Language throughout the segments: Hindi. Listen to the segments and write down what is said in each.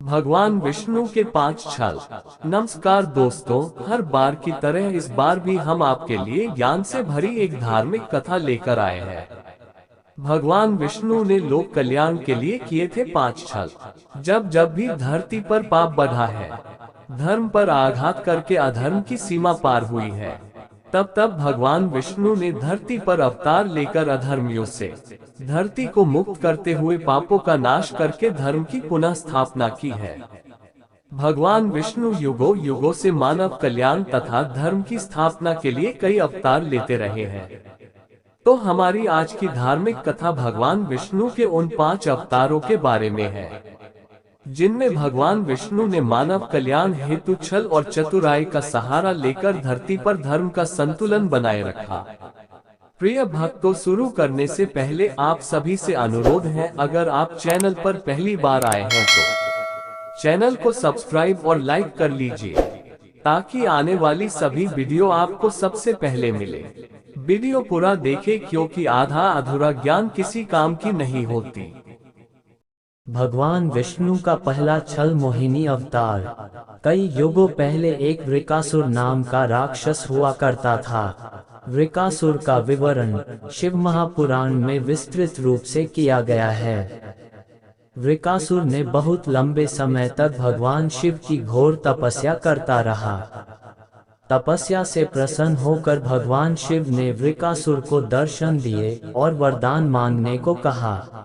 भगवान विष्णु के 5 छल। नमस्कार दोस्तों, हर बार की तरह इस बार भी हम आपके लिए ज्ञान से भरी एक धार्मिक कथा लेकर आए हैं। भगवान विष्णु ने लोक कल्याण के लिए किए थे 5 छल। जब जब भी धरती पर पाप बढ़ा है, धर्म पर आघात करके अधर्म की सीमा पार हुई है, तब तब भगवान विष्णु ने धरती पर अवतार लेकर अधर्मियों से धरती को मुक्त करते हुए पापों का नाश करके धर्म की पुनः स्थापना की है। भगवान विष्णु युगों युगों से मानव कल्याण तथा धर्म की स्थापना के लिए कई अवतार लेते रहे हैं। तो हमारी आज की धार्मिक कथा भगवान विष्णु के उन 5 अवतारों के बारे में है, जिनमें भगवान विष्णु ने मानव कल्याण हेतु छल और चतुराई का सहारा लेकर धरती पर धर्म का संतुलन बनाए रखा। प्रिय भक्तों, शुरू करने से पहले आप सभी से अनुरोध है, अगर आप चैनल पर पहली बार आए हैं तो चैनल को सब्सक्राइब और लाइक कर लीजिए, ताकि आने वाली सभी वीडियो आपको सबसे पहले मिले। वीडियो पूरा देखें, क्योंकि आधा अधूरा ज्ञान किसी काम की नहीं होती। भगवान विष्णु का पहला छल मोहिनी अवतार। कई युगों पहले एक वृकासुर नाम का राक्षस हुआ करता था। वृकासुर का विवरण शिव महापुराण में विस्तृत रूप से किया गया है। वृकासुर ने बहुत लंबे समय तक भगवान शिव की घोर तपस्या करता रहा। तपस्या से प्रसन्न होकर भगवान शिव ने वृकासुर को दर्शन दिए और वरदान मांगने को कहा।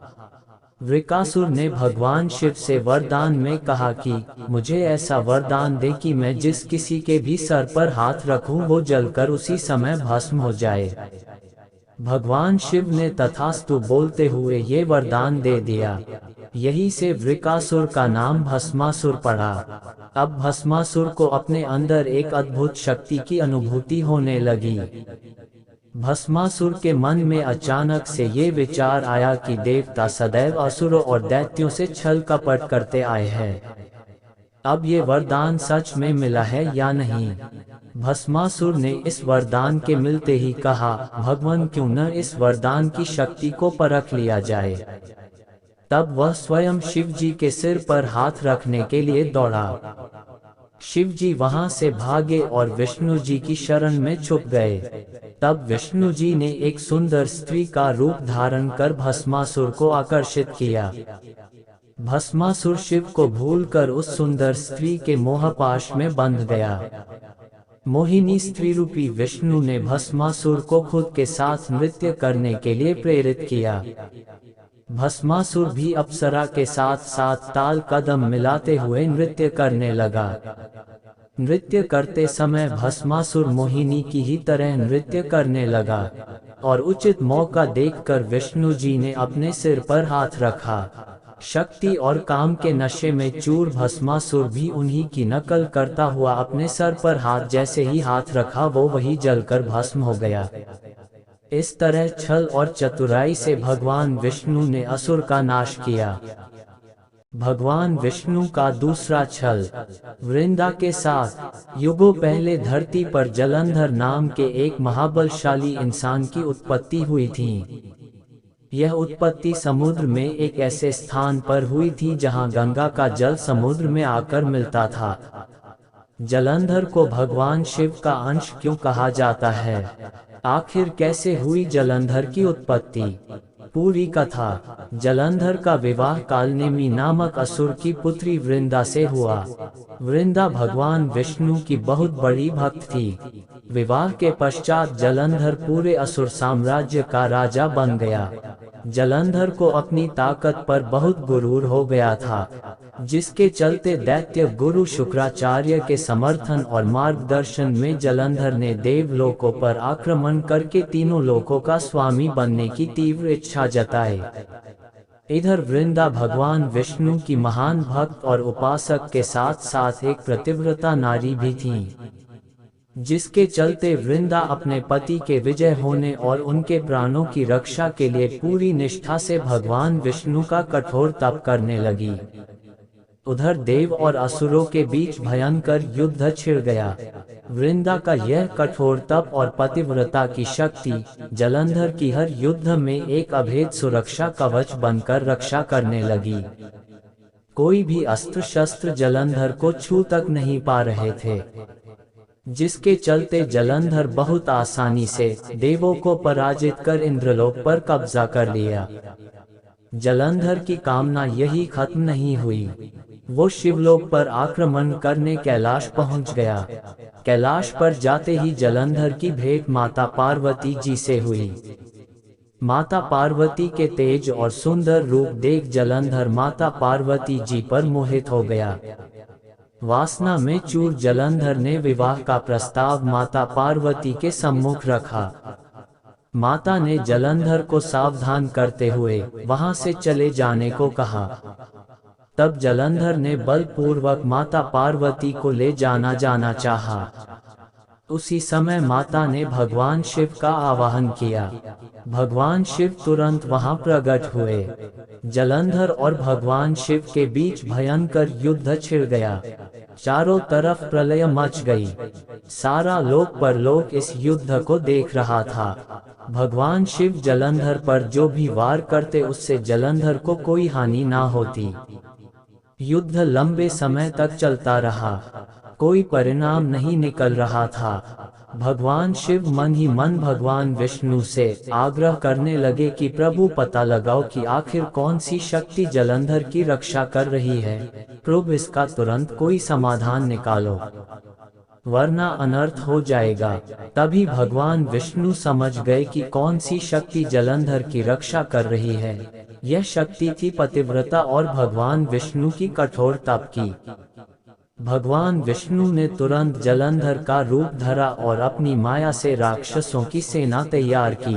वृकासुर ने भगवान शिव से वरदान में कहा कि मुझे ऐसा वरदान दे कि मैं जिस किसी के भी सर पर हाथ रखूं वो जलकर उसी समय भस्म हो जाए। भगवान शिव ने तथास्तु बोलते हुए ये वरदान दे दिया। यही से वृकासुर का नाम भस्मासुर पड़ा। अब भस्मासुर को अपने अंदर एक अद्भुत शक्ति की अनुभूति होने लगी। भस्मासुर के मन में अचानक से ये विचार आया कि देवता सदैव असुरों और दैत्यों से छल कपट करते आए हैं। अब ये वरदान सच में मिला है या नहीं? भस्मासुर ने इस वरदान के मिलते ही कहा, भगवान क्यों न इस वरदान की शक्ति को परख लिया जाए। तब वह स्वयं शिव जी के सिर पर हाथ रखने के लिए दौड़ा। शिव जी वहां से भागे और विष्णु जी की शरण में छुप गए। तब विष्णु जी ने एक सुंदर स्त्री का रूप धारण कर भस्मासुर को आकर्षित किया। भस्मासुर शिव को भूलकर उस सुंदर स्त्री के मोहपाश में बंध गया। मोहिनी स्त्री रूपी विष्णु ने भस्मासुर को खुद के साथ नृत्य करने के लिए प्रेरित किया। भस्मासुर भी अप्सरा के साथ साथ ताल कदम मिलाते हुए नृत्य करने लगा। नृत्य करते समय भस्मासुर मोहिनी की ही तरह नृत्य करने लगा और उचित मौका देखकर विष्णु जी ने अपने सिर पर हाथ रखा। शक्ति और काम के नशे में चूर भस्मासुर भी उन्हीं की नकल करता हुआ अपने सर पर हाथ जैसे ही हाथ रखा वो वही जलकर भस्म हो गया। इस तरह छल और चतुराई से भगवान विष्णु ने असुर का नाश किया। भगवान विष्णु का दूसरा छल वृंदा के साथ। युगों पहले धरती पर जलंधर नाम के एक महाबलशाली इंसान की उत्पत्ति हुई थी। यह उत्पत्ति समुद्र में एक ऐसे स्थान पर हुई थी जहां गंगा का जल समुद्र में आकर मिलता था। जलंधर को भगवान शिव का अंश क्यों कहा जाता है? आखिर कैसे हुई जलंधर की उत्पत्ति? पूरी कथा। जलंधर का विवाह कालनेमी नामक असुर की पुत्री वृंदा से हुआ। वृंदा भगवान विष्णु की बहुत बड़ी भक्त थी। विवाह के पश्चात जलंधर पूरे असुर साम्राज्य का राजा बन गया। जलंधर को अपनी ताकत पर बहुत गुरूर हो गया था, जिसके चलते दैत्य गुरु शुक्राचार्य के समर्थन और मार्गदर्शन में जलंधर ने देवलोकों पर आक्रमण करके तीनों लोकों का स्वामी बनने की तीव्र इच्छा जताई। इधर वृंदा भगवान विष्णु की महान भक्त और उपासक के साथ साथ एक प्रतिव्रता नारी भी थी, जिसके चलते वृंदा अपने पति के विजय होने और उनके प्राणों की रक्षा के लिए पूरी निष्ठा से भगवान विष्णु का कठोर तप करने लगी। उधर देव और असुरों के बीच भयंकर युद्ध छिड़ गया। वृंदा का यह कठोर तप और पतिव्रता की शक्ति जलंधर की हर युद्ध में एक अभेद सुरक्षा कवच बनकर रक्षा करने लगी। कोई भी अस्त्र शस्त्र जलंधर को छू तक नहीं पा रहे थे, जिसके चलते जलंधर बहुत आसानी से देवों को पराजित कर इंद्रलोक पर कब्जा कर लिया। जलंधर की कामना यही खत्म नहीं हुई। वो शिवलोक पर आक्रमण करने कैलाश पहुंच गया। कैलाश पर जाते ही जलंधर की भेंट माता पार्वती जी से हुई। माता पार्वती के तेज और सुंदर रूप देख जलंधर माता पार्वती जी पर मोहित हो गया। वासना में चूर जलंधर ने विवाह का प्रस्ताव माता पार्वती के सम्मुख रखा। माता ने जलंधर को सावधान करते हुए वहां से चले जाने को कहा। तब जलंधर ने बलपूर्वक माता पार्वती को ले जाना चाहा। उसी समय माता ने भगवान शिव का आवाहन किया। भगवान शिव तुरंत वहां प्रकट हुए। जलंधर और भगवान शिव के बीच भयंकर युद्ध छिड़ गया। चारों तरफ प्रलय मच गई। सारा लोक परलोक इस युद्ध को देख रहा था। भगवान शिव जलंधर पर जो भी वार करते उससे जलंधर को कोई हानि ना होती। युद्ध लंबे समय तक चलता रहा। कोई परिणाम नहीं निकल रहा था। भगवान शिव मन ही मन भगवान विष्णु से आग्रह करने लगे कि प्रभु पता लगाओ कि आखिर कौन सी शक्ति जलंधर की रक्षा कर रही है। प्रभु इसका तुरंत कोई समाधान निकालो, वरना अनर्थ हो जाएगा। तभी भगवान विष्णु समझ गए कि कौन सी शक्ति जलंधर की रक्षा कर रही है। यह शक्ति थी पतिव्रता और भगवान विष्णु की कठोर तप की। भगवान विष्णु ने तुरंत जलंधर का रूप धरा और अपनी माया से राक्षसों की सेना तैयार की।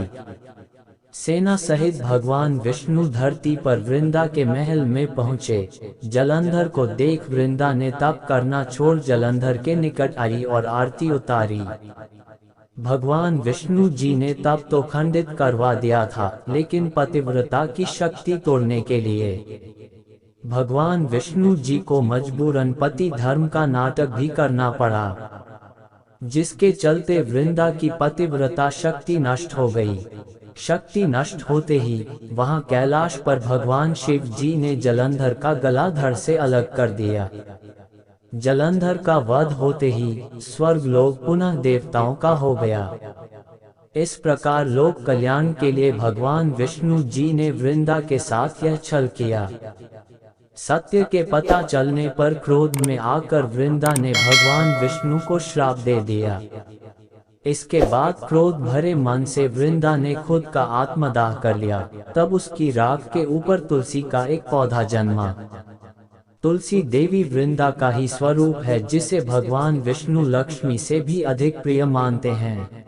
सेना सहित भगवान विष्णु धरती पर वृंदा के महल में पहुंचे। जलंधर को देख वृंदा ने तप करना छोड़ जलंधर के निकट आई और आरती उतारी। भगवान विष्णु जी ने तप तो खंडित करवा दिया था, लेकिन पतिव्रता की शक्ति तोड़ने के लिए भगवान विष्णु जी को मजबूरन पति धर्म का नाटक भी करना पड़ा, जिसके चलते वृंदा की पतिव्रता शक्ति नष्ट हो गई। शक्ति नष्ट होते ही वहां कैलाश पर भगवान शिव जी ने जलंधर का गला धड़ से अलग कर दिया। जलंधर का वध होते ही स्वर्गलोक पुनः देवताओं का हो गया। इस प्रकार लोक कल्याण के लिए भगवान विष्णु जी ने वृंदा के साथ यह छल किया। सत्य के पता चलने पर क्रोध में आकर वृंदा ने भगवान विष्णु को श्राप दे दिया। इसके बाद क्रोध भरे मन से वृंदा ने खुद का आत्मदाह कर लिया। तब उसकी राख के ऊपर तुलसी का एक पौधा जन्मा। तुलसी देवी वृंदा का ही स्वरूप है, जिसे भगवान विष्णु लक्ष्मी से भी अधिक प्रिय मानते हैं।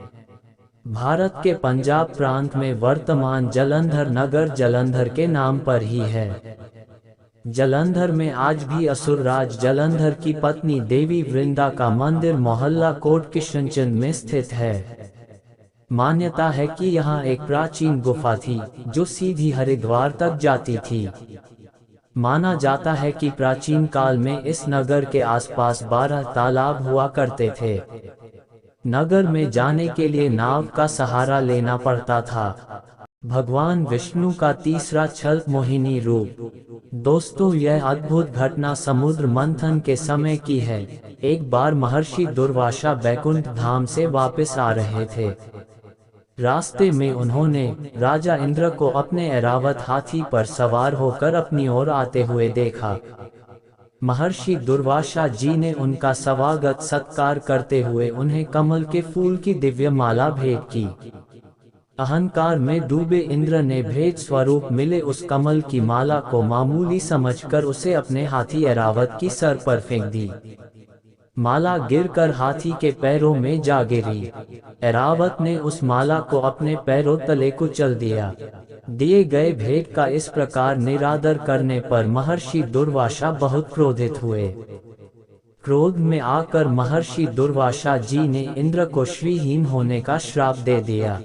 भारत के पंजाब प्रांत में वर्तमान जलंधर नगर जलंधर के नाम पर ही है। जलंधर में आज भी असुरराज जलंधर की पत्नी देवी वृंदा का मंदिर मोहल्ला कोट किशनचंद में स्थित है। मान्यता है कि यहाँ एक प्राचीन गुफा थी जो सीधी हरिद्वार तक जाती थी। माना जाता है कि प्राचीन काल में इस नगर के आसपास 12 तालाब हुआ करते थे। नगर में जाने के लिए नाव का सहारा लेना पड़ता था। भगवान विष्णु का तीसरा छल मोहिनी रूप। दोस्तों, यह अद्भुत घटना समुद्र मंथन के समय की है। एक बार महर्षि दुर्वासा बैकुंठ धाम से वापस आ रहे थे। रास्ते में उन्होंने राजा इंद्र को अपने ऐरावत हाथी पर सवार होकर अपनी ओर आते हुए देखा। महर्षि दुर्वासा जी ने उनका स्वागत सत्कार करते हुए उन्हें कमल के फूल की दिव्य माला भेंट की। अहंकार में डूबे इंद्र ने भेंट स्वरूप मिले उस कमल की माला को मामूली समझकर उसे अपने हाथी ऐरावत की सर पर फेंक दी। माला गिरकर हाथी के पैरों में जा गिरी। ऐरावत ने उस माला को अपने पैरों तले कुचल दिया। दिए गए भेंट का इस प्रकार निरादर करने पर महर्षि दुर्वासा बहुत क्रोधित हुए। क्रोध में आकर महर्षि दुर्वासा जी ने इंद्र को श्रीहीन होने का श्राप दे दिया,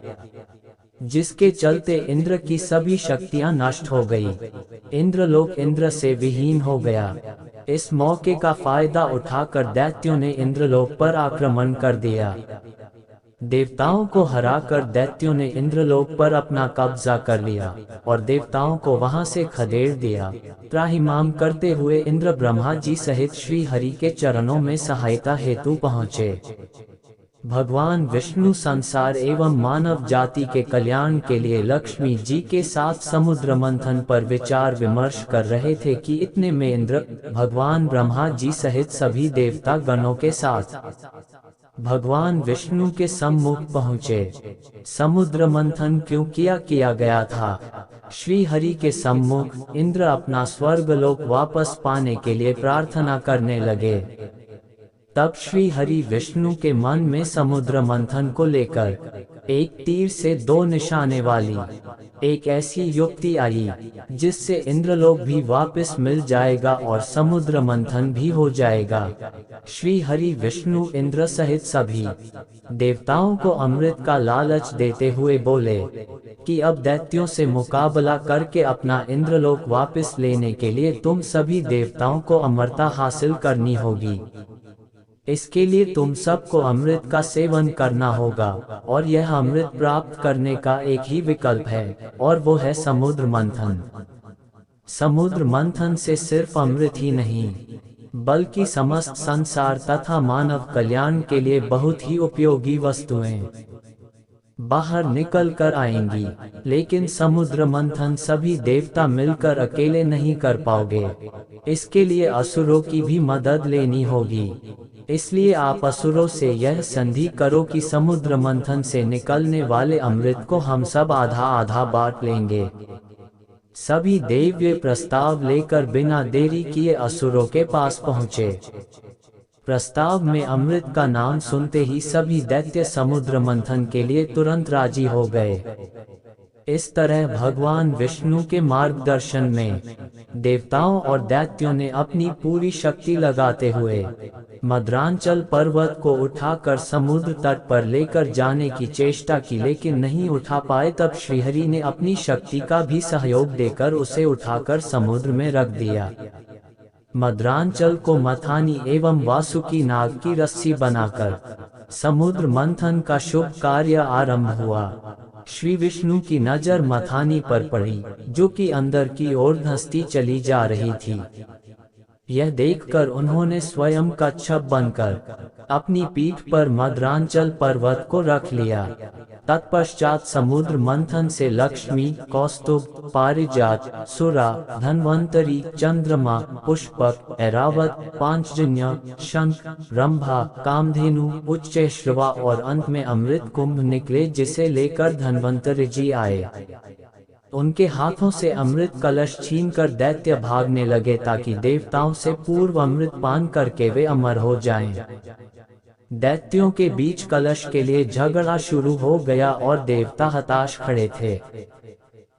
जिसके चलते इंद्र की सभी शक्तियां नष्ट हो गई। इंद्रलोक इंद्र से विहीन हो गया। इस मौके का फायदा उठाकर दैत्यों ने इंद्रलोक पर आक्रमण कर दिया। देवताओं को हराकर दैत्यों ने इंद्रलोक पर अपना कब्जा कर लिया और देवताओं को वहां से खदेड़ दिया। त्राहिमाम करते हुए इंद्र ब्रह्मा जी सहित श्री हरि के चरणों में सहायता हेतु पहुँचे। भगवान विष्णु संसार एवं मानव जाति के कल्याण के लिए लक्ष्मी जी के साथ समुद्र मंथन पर विचार विमर्श कर रहे थे कि इतने में इंद्र भगवान ब्रह्मा जी सहित सभी देवता गणों के साथ भगवान विष्णु के सम्मुख पहुँचे। समुद्र मंथन क्यों किया गया था? श्री हरि के सम्मुख इंद्र अपना स्वर्गलोक वापस पाने के लिए प्रार्थना करने लगे। तब श्री हरि विष्णु के मन में समुद्र मंथन को लेकर एक तीर से दो निशाने वाली एक ऐसी युक्ति आई जिससे इंद्रलोक भी वापस मिल जाएगा और समुद्र मंथन भी हो जाएगा। श्री हरि विष्णु इंद्र सहित सभी देवताओं को अमृत का लालच देते हुए बोले कि अब दैत्यों से मुकाबला करके अपना इंद्रलोक वापस लेने के लिए तुम सभी देवताओं को अमरता हासिल करनी होगी। इसके लिए तुम सबको अमृत का सेवन करना होगा और यह अमृत प्राप्त करने का एक ही विकल्प है और वो है समुद्र मंथन। समुद्र मंथन से सिर्फ अमृत ही नहीं बल्कि समस्त संसार तथा मानव कल्याण के लिए बहुत ही उपयोगी वस्तुएं बाहर निकल कर आएंगी, लेकिन समुद्र मंथन सभी देवता मिलकर अकेले नहीं कर पाओगे। इसके लिए असुरों की भी मदद लेनी होगी। इसलिए आप असुरों से यह संधि करो कि समुद्र मंथन से निकलने वाले अमृत को हम सब आधा आधा बांट लेंगे। सभी देव ये प्रस्ताव लेकर बिना देरी किए असुरों के पास पहुँचे। प्रस्ताव में अमृत का नाम सुनते ही सभी दैत्य समुद्र मंथन के लिए तुरंत राजी हो गए। इस तरह भगवान विष्णु के मार्गदर्शन में देवताओं और दैत्यों ने अपनी पूरी शक्ति लगाते हुए मद्रांचल पर्वत को उठाकर समुद्र तट पर लेकर जाने की चेष्टा की, लेकिन नहीं उठा पाए। तब श्रीहरि ने अपनी शक्ति का भी सहयोग देकर उसे उठाकर समुद्र में रख दिया। मद्रांचल को मथानी एवं वासुकी नाग की रस्सी बनाकर समुद्र मंथन का शुभ कार्य आरंभ हुआ। श्री विष्णु की नजर मथानी पर पड़ी जो कि अंदर की ओर धंसती चली जा रही थी। यह देखकर उन्होंने स्वयं कच्छप बनकर अपनी पीठ पर मद्रांचल पर्वत को रख लिया। तत्पश्चात समुद्र मंथन से लक्ष्मी, कौस्तुभ, पारिजात, सुरा, धन्वंतरी, चंद्रमा, पुष्पक, ऐरावत, पांचजन्य, शंख, रंभा, कामधेनु, उच्चैश्रवा और अंत में अमृत कुंभ निकले, जिसे लेकर धन्वंतरी जी आए। उनके हाथों से अमृत कलश छीनकर दैत्य भागने लगे ताकि देवताओं से पूर्व अमृत पान करके वे अमर हो जाएं। दैत्यों के बीच कलश के लिए झगड़ा शुरू हो गया और देवता हताश खड़े थे।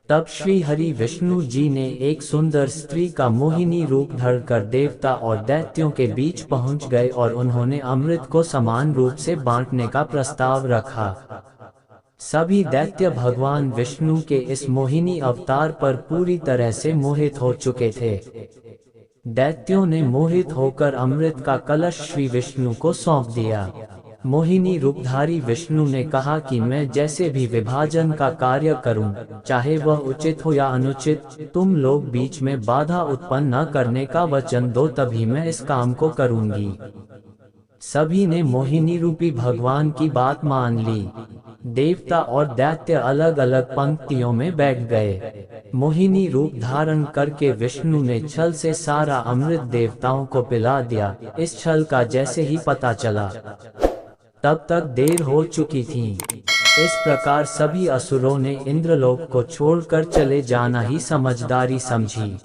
तब श्री हरि विष्णु जी ने एक सुंदर स्त्री का मोहिनी रूप धरकर देवता और दैत्यों के बीच पहुंच गए और उन्होंने अमृत को समान रूप से बांटने का प्रस्ताव रखा। सभी दैत्य भगवान विष्णु के इस मोहिनी अवतार पर पूरी तरह से मोहित हो चुके थे। दैत्यों ने मोहित होकर अमृत का कलश श्री विष्णु को सौंप दिया। मोहिनी रूपधारी विष्णु ने कहा कि मैं जैसे भी विभाजन का कार्य करूं, चाहे वह उचित हो या अनुचित, तुम लोग बीच में बाधा उत्पन्न न करने का वचन दो, तभी मैं इस काम को करूंगी। सभी ने मोहिनी रूपी भगवान की बात मान ली। देवता और दैत्य अलग अलग पंक्तियों में बैठ गए। मोहिनी रूप धारण करके विष्णु ने छल से सारा अमृत देवताओं को पिला दिया। इस छल का जैसे ही पता चला तब तक देर हो चुकी थी। इस प्रकार सभी असुरों ने इंद्रलोक को छोड़कर चले जाना ही समझदारी समझी।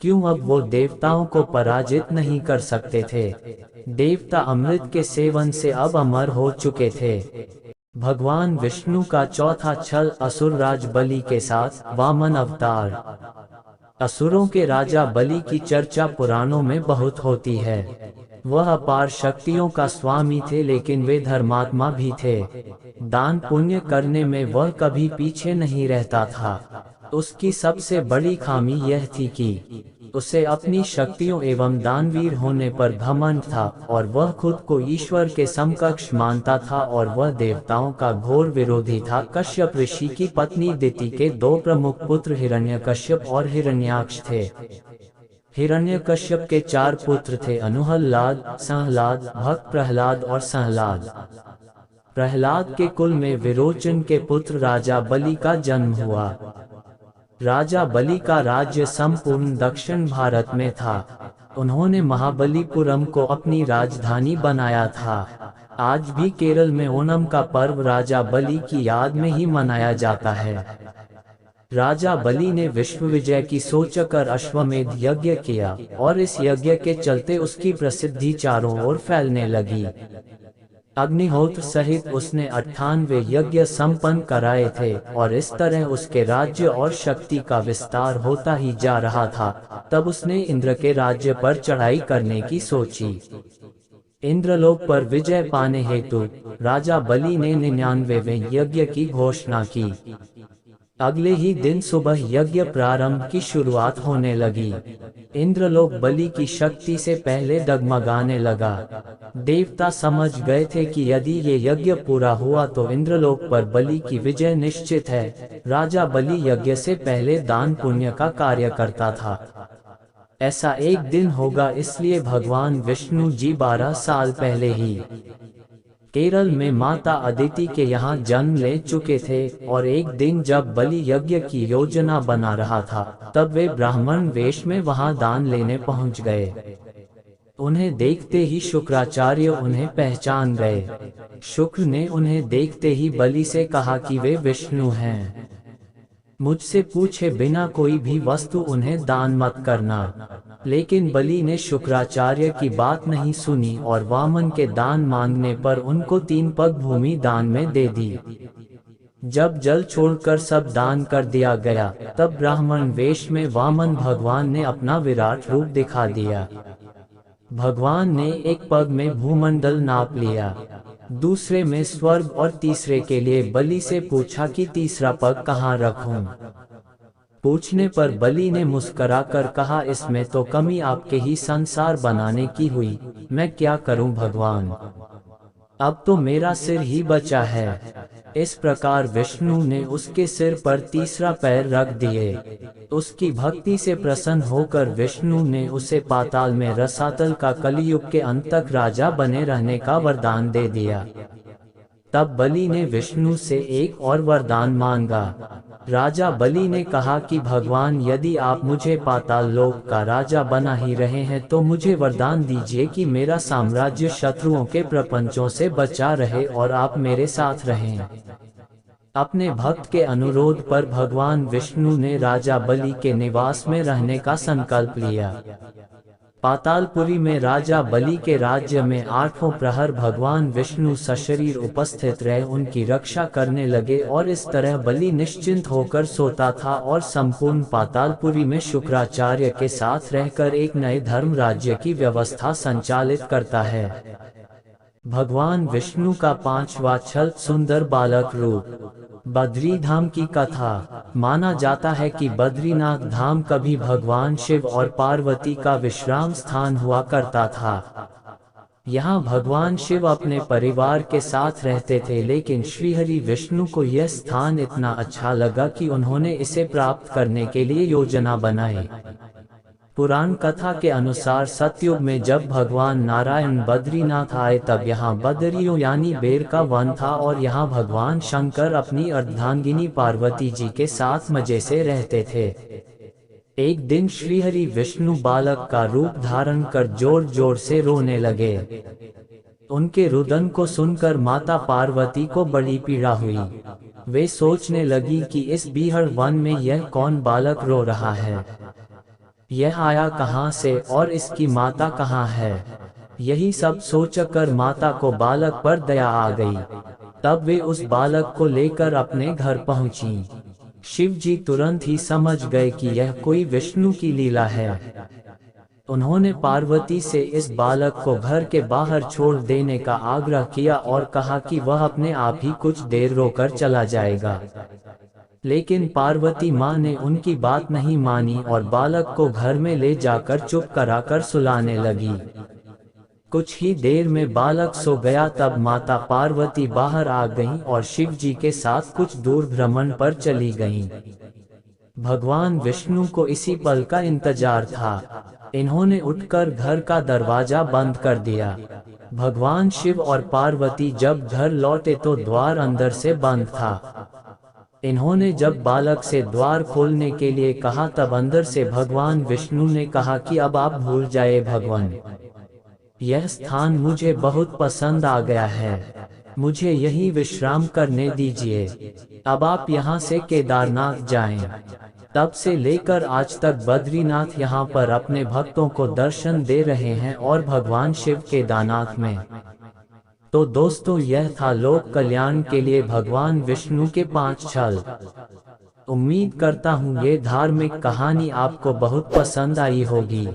क्यों, अब वो देवताओं को पराजित नहीं कर सकते थे। देवता अमृत के सेवन से अब अमर हो चुके थे। भगवान विष्णु का चौथा छल असुर राज बलि के साथ वामन अवतार। असुरों के राजा बलि की चर्चा पुराणों में बहुत होती है। वह अपार शक्तियों का स्वामी थे, लेकिन वे धर्मात्मा भी थे। दान पुण्य करने में वह कभी पीछे नहीं रहता था। उसकी सबसे बड़ी खामी यह थी कि उसे अपनी शक्तियों एवं दानवीर होने पर घमंड था और वह खुद को ईश्वर के समकक्ष मानता था और वह देवताओं का घोर विरोधी था। कश्यप ऋषि की पत्नी दिति के दो प्रमुख पुत्र हिरण्यकश्यप और हिरण्याक्ष थे। हिरण्यकश्यप के 4 पुत्र थे, अनुहल्लाद, संहलाद, भक्त प्रहलाद और संहलाद। प्रहलाद के कुल में विरोचन के पुत्र राजा बलि का जन्म हुआ। राजा बलि का राज्य संपूर्ण दक्षिण भारत में था। उन्होंने महाबलीपुरम को अपनी राजधानी बनाया था। आज भी केरल में ओणम का पर्व राजा बलि की याद में ही मनाया जाता है। राजा बलि ने विश्व विजय की सोचकर अश्वमेध यज्ञ किया और इस यज्ञ के चलते उसकी प्रसिद्धि चारों ओर फैलने लगी। अग्निहोत्र सहित उसने 98 यज्ञ संपन्न कराए थे और इस तरह उसके राज्य और शक्ति का विस्तार होता ही जा रहा था। तब उसने इंद्र के राज्य पर चढ़ाई करने की सोची। इंद्रलोक पर विजय पाने हेतु राजा बलि ने 99वें यज्ञ की घोषणा की। अगले ही दिन सुबह यज्ञ प्रारंभ की शुरुआत होने लगी। इंद्रलोक बलि की शक्ति से पहले डगमगाने लगा। देवता समझ गए थे कि यदि ये यज्ञ पूरा हुआ तो इंद्रलोक पर बलि की विजय निश्चित है। राजा बलि यज्ञ से पहले दान पुण्य का कार्य करता था। ऐसा एक दिन होगा, इसलिए भगवान विष्णु जी 12 साल पहले ही केरल में माता अदिति के यहाँ जन्म ले चुके थे और एक दिन जब बलि यज्ञ की योजना बना रहा था तब वे ब्राह्मण वेश में वहाँ दान लेने पहुँच गए। उन्हें देखते ही शुक्राचार्य उन्हें पहचान गए। शुक्र ने उन्हें देखते ही बलि से कहा कि वे विष्णु हैं। मुझसे पूछे बिना कोई भी वस्तु उन्हें दान मत करना। लेकिन बलि ने शुक्राचार्य की बात नहीं सुनी और वामन के दान मांगने पर उनको 3 पग भूमि दान में दे दी। जब जल छोड़कर सब दान कर दिया गया तब ब्राह्मण वेश में वामन भगवान ने अपना विराट रूप दिखा दिया। भगवान ने एक पग में भूमंडल नाप लिया, दूसरे में स्वर्ग और तीसरे के लिए बलि से पूछा कि तीसरा पग कहाँ रखूं। पूछने पर बलि ने मुस्कुराकर कहा, इसमें तो कमी आपके ही संसार बनाने की हुई। मैं क्या करूं भगवान, अब तो मेरा सिर ही बचा है। इस प्रकार विष्णु ने उसके सिर पर तीसरा पैर रख दिए। उसकी भक्ति से प्रसन्न होकर विष्णु ने उसे पाताल में रसातल का कलियुग के अंत तक राजा बने रहने का वरदान दे दिया। तब बलि ने विष्णु से एक और वरदान मांगा। राजा बलि ने कहा कि भगवान, यदि आप मुझे पाताल लोक का राजा बना ही रहे हैं तो मुझे वरदान दीजिए कि मेरा साम्राज्य शत्रुओं के प्रपंचों से बचा रहे और आप मेरे साथ रहें। अपने भक्त के अनुरोध पर भगवान विष्णु ने राजा बलि के निवास में रहने का संकल्प लिया। पातालपुरी में राजा बलि के राज्य में 8वें प्रहर भगवान विष्णु सशरीर उपस्थित रहे उनकी रक्षा करने लगे और इस तरह बलि निश्चिंत होकर सोता था और संपूर्ण पातालपुरी में शुक्राचार्य के साथ रहकर एक नए धर्म राज्य की व्यवस्था संचालित करता है। भगवान विष्णु का 5वां छल सुंदर बालक रूप। बद्री धाम की कथा। माना जाता है कि बद्रीनाथ धाम कभी भगवान शिव और पार्वती का विश्राम स्थान हुआ करता था। यहाँ भगवान शिव अपने परिवार के साथ रहते थे, लेकिन श्रीहरि विष्णु को यह स्थान इतना अच्छा लगा कि उन्होंने इसे प्राप्त करने के लिए योजना बनाई। पुराण कथा के अनुसार सतयुग में जब भगवान नारायण बद्रीनाथ आए तब यहाँ बदरियों यानी बेर का वन था और यहाँ भगवान शंकर अपनी अर्धांगिनी पार्वती जी के साथ मजे से रहते थे। एक दिन श्रीहरि विष्णु बालक का रूप धारण कर जोर जोर से रोने लगे। उनके रुदन को सुनकर माता पार्वती को बड़ी पीड़ा हुई। वे सोचने लगी कि इस बीहड़ वन में यह कौन बालक रो रहा है, यह आया कहाँ से और इसकी माता कहाँ है। यही सब सोचकर माता को बालक पर दया आ गई। तब वे उस बालक को लेकर अपने घर पहुंची। शिव जी तुरंत ही समझ गए कि यह कोई विष्णु की लीला है। उन्होंने पार्वती से इस बालक को घर के बाहर छोड़ देने का आग्रह किया और कहा कि वह अपने आप ही कुछ देर रोकर चला जाएगा। लेकिन पार्वती माँ ने उनकी बात नहीं मानी और बालक को घर में ले जाकर चुप कराकर सुलाने लगी। कुछ ही देर में बालक सो गया, तब माता पार्वती बाहर आ गईं और शिव जी के साथ कुछ दूर भ्रमण पर चली गईं। भगवान विष्णु को इसी पल का इंतजार था। इन्होंने उठकर घर का दरवाजा बंद कर दिया। भगवान शिव और पार्वती जब घर लौटे तो द्वार अंदर से बंद था। इन्होंने जब बालक से द्वार खोलने के लिए कहा तब अंदर से भगवान विष्णु ने कहा कि अब आप भूल जाए भगवान, यह स्थान मुझे बहुत पसंद आ गया है, मुझे यही विश्राम करने दीजिए। अब आप यहाँ से केदारनाथ जाएं। तब से लेकर आज तक बद्रीनाथ यहाँ पर अपने भक्तों को दर्शन दे रहे हैं और भगवान शिव केदारनाथ में। तो दोस्तों, यह था लोक कल्याण के लिए भगवान विष्णु के 5 छल। उम्मीद करता हूँ ये धार्मिक कहानी आपको बहुत पसंद आई होगी।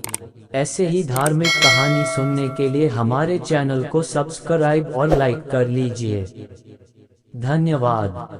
ऐसे ही धार्मिक कहानी सुनने के लिए हमारे चैनल को सब्सक्राइब और लाइक कर लीजिए। धन्यवाद।